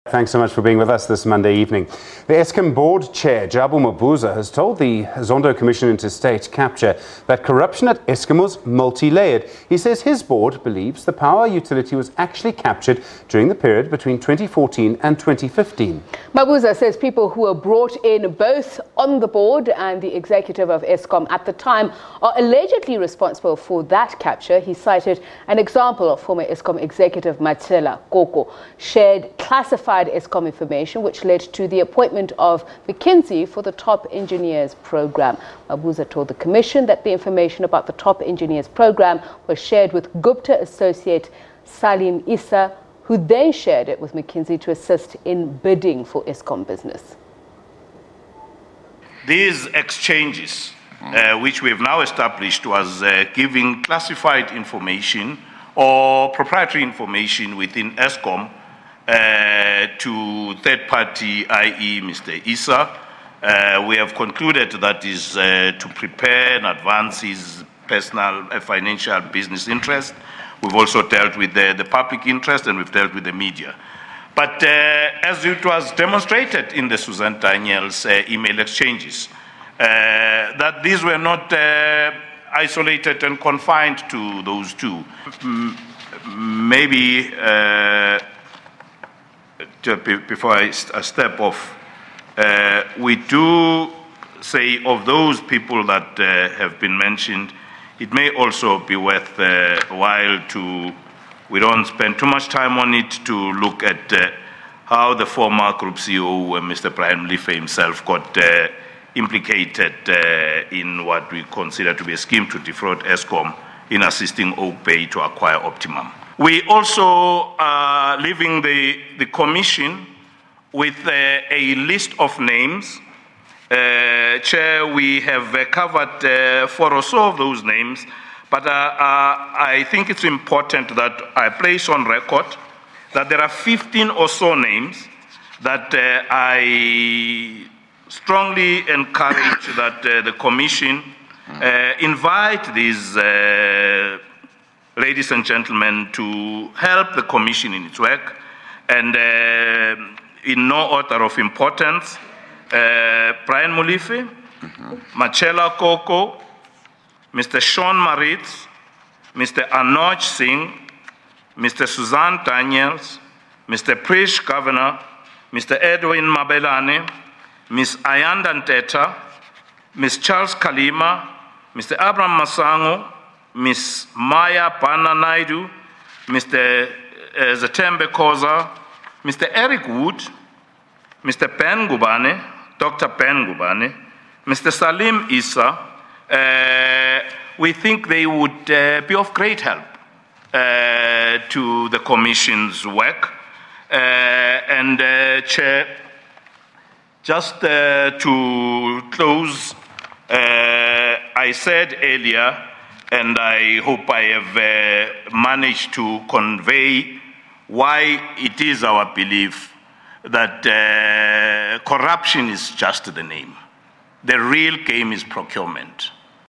Thanks so much for being with us this Monday evening. The Eskom board chair, Jabu Mabuza, has told the Zondo Commission into State Capture that corruption at Eskom was multi-layered. He says his board believes the power utility was actually captured during the period between 2014 and 2015. Mabuza says people who were brought in both on the board and the executive of Eskom at the time are allegedly responsible for that capture. He cited an example of former Eskom Executive Matshela Koko shared classified Eskom information which led to the appointment of McKinsey for the top engineers program. Mabuza told the commission that the information about the top engineers program was shared with Gupta associate Salim Essa, who then shared it with McKinsey to assist in bidding for Eskom business. These exchanges, which we've now established, was giving classified information or proprietary information within Eskom to third party, i.e. Mr. Essa. We have concluded that is to prepare and advance his personal financial business interest. We've also dealt with the public interest, and we've dealt with the media. But as it was demonstrated in the Susan Daniels email exchanges, that these were not isolated and confined to those two. Maybe before I step off, we do say of those people that have been mentioned, it may also be worth a while we don't spend too much time on it, to look at how the former group CEO, Mr. Brian Mlife himself, got implicated in what we consider to be a scheme to defraud Eskom in assisting Oak Bay to acquire Optimum. We also are leaving the commission with a list of names. Chair, we have covered 4 or so of those names, but I think it's important that I place on record that there are 15 or so names that I strongly encourage that the commission invite these ladies and gentlemen to help the commission in its work, and in no order of importance, Brian Mlife, Matshela Koko, Mr. Sean Maritz, Mr. Anoj Singh, Mr. Susan Daniels, Mr. Prish Governor, Mr. Edwin Mabelane, Ms. Ayanda Nteta, Ms. Charles Kalima, Mr. Abraham Masango, Ms. Maya Bana Naidu, Mr. Zatembe Koza, Mr. Eric Wood, Mr. Ben Gubane, Dr. Ben Gubane, Mr. Salim Essa. We think they would be of great help to the Commission's work. And Chair, just to close, I said earlier, and I hope I have managed to convey why it is our belief that corruption is just the name. The real game is procurement.